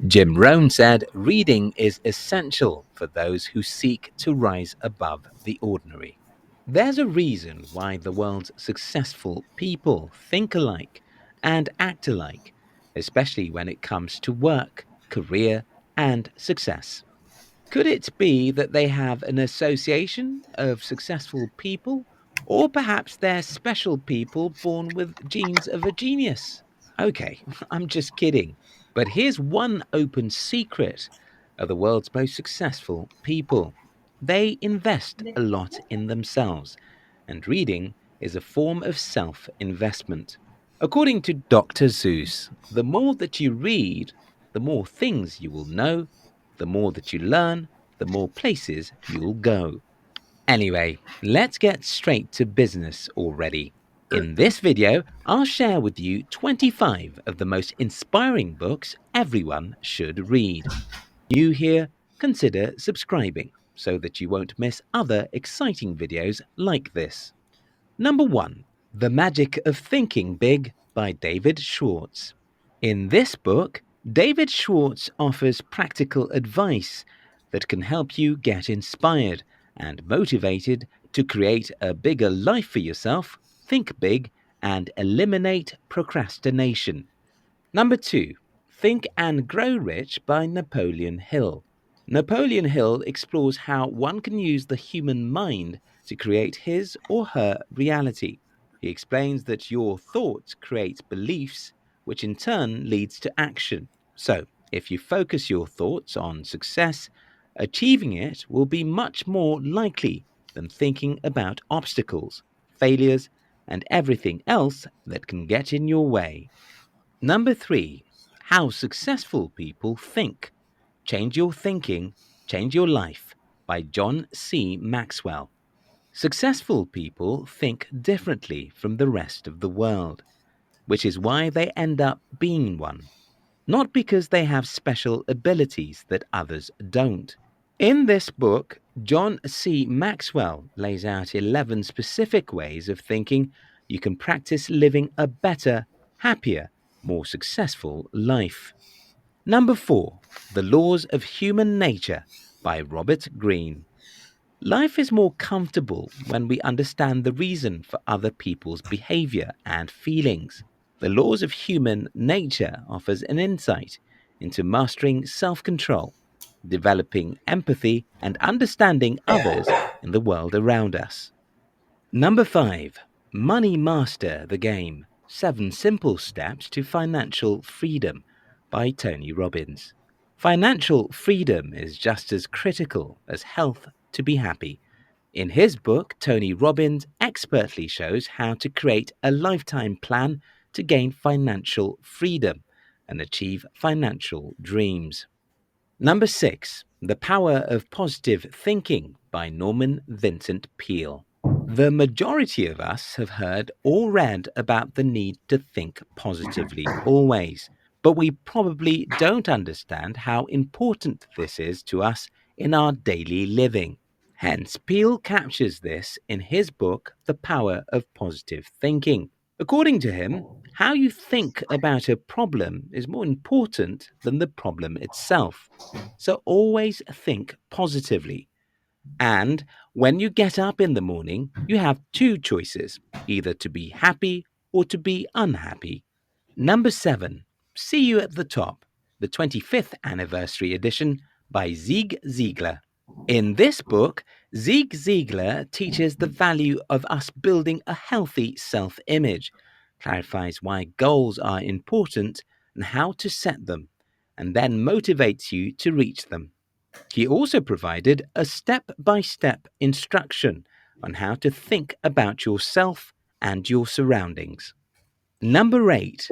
Jim Rohn said, reading is essential for those who seek to rise above the ordinary. There's a reason why the world's successful people think alike and act alike, especially when it comes to work, career, and success. Could it be that they have an association of successful people, or perhaps they're special people born with genes of a genius? Okay, I'm just kidding. But here's one open secret of the world's most successful people: they invest a lot in themselves, and reading is a form of self investment. According to Dr. Seuss, the more that you read, the more things you will know, the more that you learn, the more places you'll go. Anyway, let's get straight to business already. In this video, I'll share with you 25 of the most inspiring books everyone should read. New here, consider subscribing so that you won't miss other exciting videos like this. Number 1. The Magic of Thinking Big by David Schwartz. In this book, David Schwartz offers practical advice that can help you get inspired and motivated to create a bigger life for yourself, think big, and eliminate procrastination. Number 2. Think and Grow Rich by Napoleon Hill. Napoleon Hill explores how one can use the human mind to create his or her reality. He explains that your thoughts create beliefs, which in turn leads to action. So, if you focus your thoughts on success, achieving it will be much more likely than thinking about obstacles, failures, and everything else that can get in your way. Number 3. How Successful People Think. Change Your Thinking, Change Your Life by John C. Maxwell. Successful people think differently from the rest of the world, which is why they end up being one, not because they have special abilities that others don't. In this book, John C. Maxwell lays out 11 specific ways of thinking you can practice living a better, happier, more successful life. Number 4. The Laws of Human Nature by Robert Greene. Life is more comfortable when we understand the reason for other people's behavior and feelings. The Laws of Human Nature offers an insight into mastering self-control, developing empathy, and understanding others in the world around us. Number 5. Money Master the Game: 7 Simple Steps to Financial Freedom by Tony Robbins. Financial freedom is just as critical as health to be happy. In his book, Tony Robbins expertly shows how to create a lifetime plan to gain financial freedom and achieve financial dreams. Number 6. The Power of Positive Thinking by Norman Vincent Peale. The majority of us have heard or read about the need to think positively always, but we probably don't understand how important this is to us in our daily living. Hence, Peale captures this in his book, The Power of Positive Thinking. According to him, how you think about a problem is more important than the problem itself. So always think positively. And when you get up in the morning, you have 2 choices: either to be happy or to be unhappy. Number 7. See You at the Top, the 25th anniversary edition by Zig Ziglar. In this book, Zig Ziglar teaches the value of us building a healthy self-image, clarifies why goals are important and how to set them, and then motivates you to reach them. He also provided a step-by-step instruction on how to think about yourself and your surroundings. Number 8.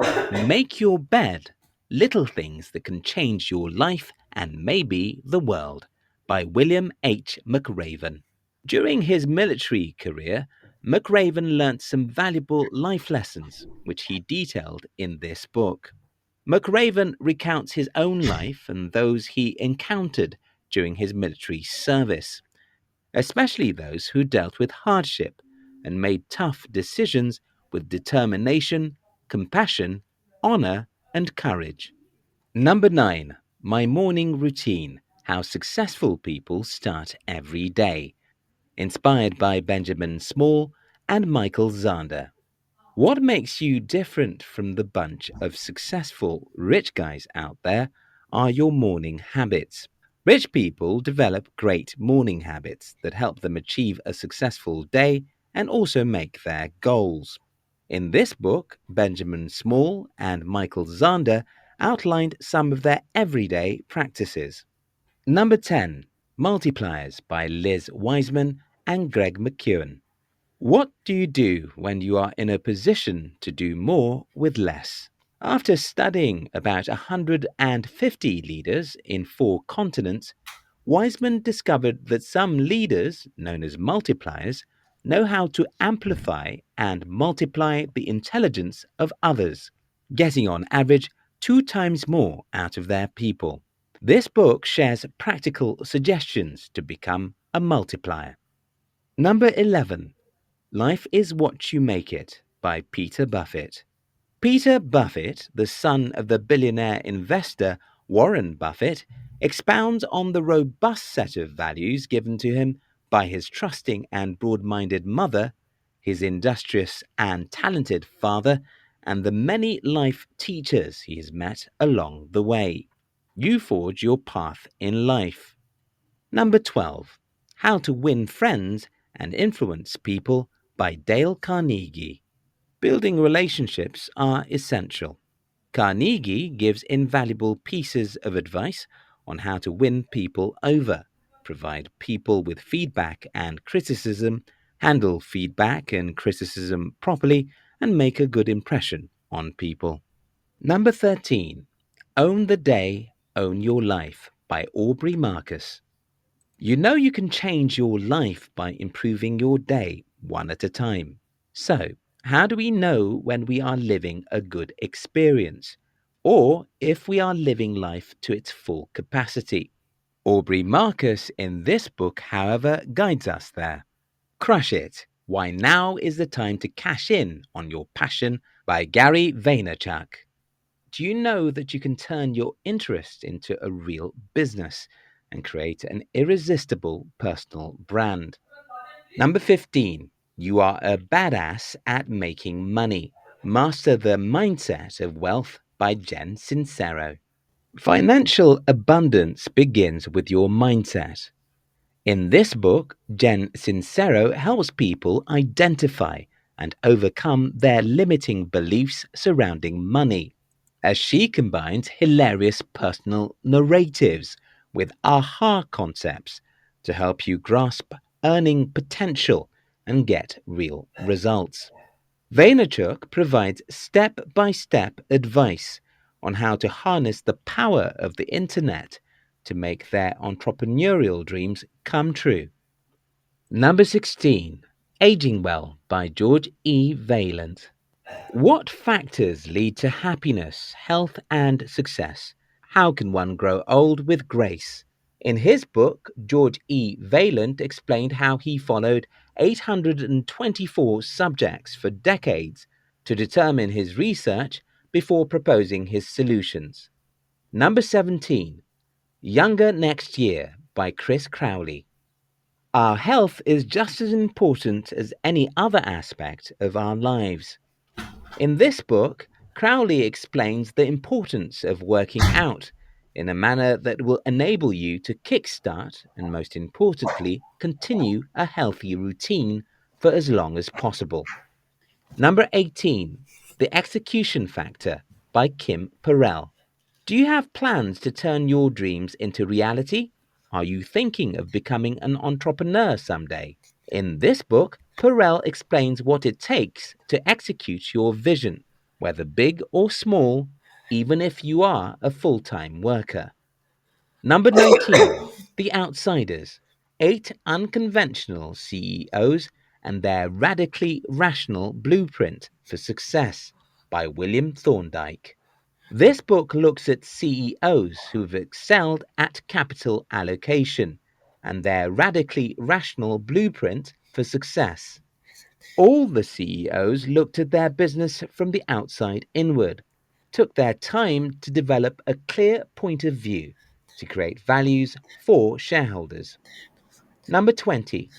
Make Your Bed: Little Things That Can Change Your Life and Maybe the World by William H. McRaven. During his military career, McRaven learnt some valuable life lessons, which he detailed in this book. McRaven recounts his own life and those he encountered during his military service, especially those who dealt with hardship and made tough decisions with determination, compassion, honor, and courage. Number 9. My Morning Routine: How Successful People Start Every Day, inspired by Benjamin Small and Michael Zander. What makes you different from the bunch of successful rich guys out there are your morning habits. Rich people develop great morning habits that help them achieve a successful day and also make their goals. In this book, Benjamin Small and Michael Zander outlined some of their everyday practices. Number 10, Multipliers by Liz Wiseman and Greg McKeown. What do you do when you are in a position to do more with less? After studying about 150 leaders in 4 continents, Wiseman discovered that some leaders, known as multipliers, know how to amplify and multiply the intelligence of others, getting on average 2 times more out of their people. This book shares practical suggestions to become a multiplier. Number 11, Life is What You Make It by Peter Buffett. Peter Buffett, the son of the billionaire investor Warren Buffett, expounds on the robust set of values given to him by his trusting and broad minded mother, his industrious and talented father, and the many life teachers he has met along the way. You forge your path in life. Number 12, How to Win Friends and Influence People by Dale Carnegie. Building relationships are essential. Carnegie gives invaluable pieces of advice on how to win people over, provide people with feedback and criticism, handle feedback and criticism properly, and make a good impression on people. Number 13, Own the Day, Own Your Life by Aubrey Marcus. You know you can change your life by improving your day one at a time. So, how do we know when we are living a good experience or if we are living life to its full capacity? Aubrey Marcus in this book, however, guides us there. Crush It: Why Now is the Time to Cash In on Your Passion by Gary Vaynerchuk. Do you know that you can turn your interest into a real business and create an irresistible personal brand? Number 15, You Are a Badass at Making Money. Master the Mindset of Wealth by Jen Sincero. Financial abundance begins with your mindset. In this book, Jen Sincero helps people identify and overcome their limiting beliefs surrounding money, as she combines hilarious personal narratives with aha concepts to help you grasp earning potential and get real results. Vaynerchuk provides step by step advice on how to harness the power of the internet to make their entrepreneurial dreams come true. Number 16, Aging Well by George E. Vaillant. What factors lead to happiness, health, and success? How can one grow old with grace? In his book, George E. Vaillant explained how he followed 824 subjects for decades to determine his research before proposing his solutions. Number 17, Younger Next Year by Chris Crowley. Our health is just as important as any other aspect of our lives. In this book, Crowley explains the importance of working out in a manner that will enable you to kickstart and, most importantly, continue a healthy routine for as long as possible. Number 18, The Execution Factor by Kim Perrell. Do you have plans to turn your dreams into reality? Are you thinking of becoming an entrepreneur someday? In this book, Perel explains what it takes to execute your vision, whether big or small, even if you are a full time worker. Number 19, The Outsiders: 8 Unconventional CEOs and Their Radically Rational Blueprint for Success by William Thorndike. This book looks at CEOs who've excelled at capital allocation and their radically rational blueprint for success. All the CEOs looked at their business from the outside inward. took their time to develop a clear point of view to create values for shareholders. Number 20,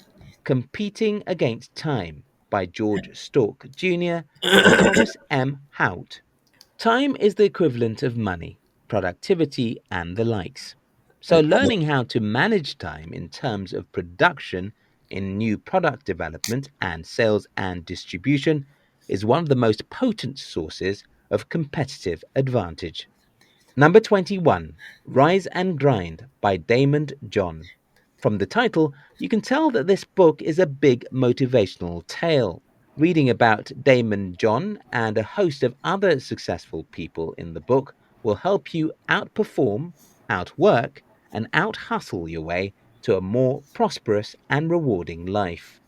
Competing Against Time by George Stork Jr. and Thomas M. Hout. Time is the equivalent of money, productivity, and the likes. So, learning how to manage time in terms of production in new product development and sales and distribution is one of the most potent sources of competitive advantage. Number 21, Rise and Grind by Damon John. From the title, you can tell that this book is a big motivational tale. Reading about Damon John and a host of other successful people in the book will help you outperform, outwork, and outhustle your way to a more prosperous and rewarding life.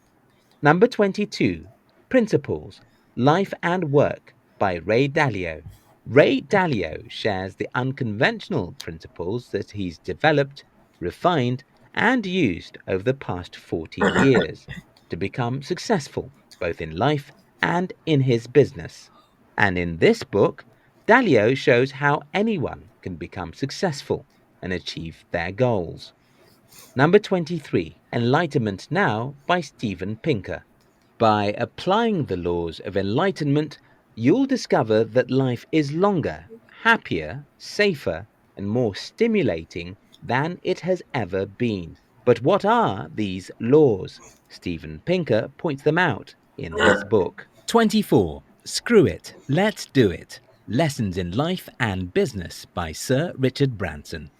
Number 22, Principles, Life and Work by Ray Dalio. Ray Dalio shares the unconventional principles that he's developed, refined, and used over the past 40 years to become successful both in life and in his business. And in this book, Dalio shows how anyone can become successful and achieve their goals. Number 23, Enlightenment Now by Steven Pinker. By applying the laws of enlightenment, you'll discover that life is longer, happier, safer, and more stimulating than it has ever been. But what are these laws? Steven Pinker points them out in his book. 24. Screw It, Let's Do It. Lessons in Life and Business by Sir Richard Branson.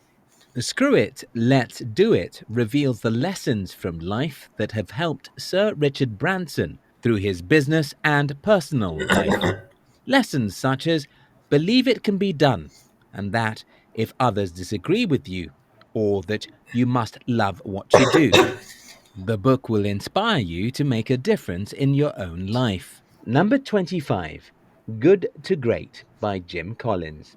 Screw It, Let's Do It reveals the lessons from life that have helped Sir Richard Branson through his business and personal life. Lessons such as believe it can be done, and that if others disagree with you, or that you must love what you do. The book will inspire you to make a difference in your own life. Number 25, Good to Great by Jim Collins.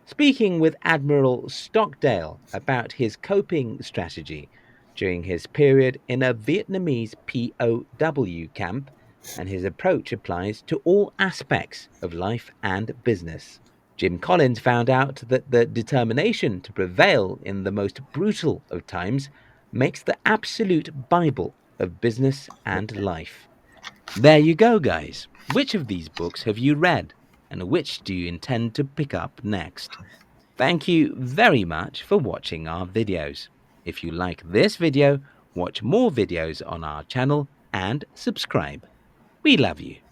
Speaking with Admiral Stockdale about his coping strategy during his period in a Vietnamese POW camp, and his approach applies to all aspects of life and business. Jim Collins found out that the determination to prevail in the most brutal of times makes the absolute Bible of business and life. There you go, guys. Which of these books have you read, and which do you intend to pick up next? Thank you very much for watching our videos. If you like this video, watch more videos on our channel and subscribe. We love you.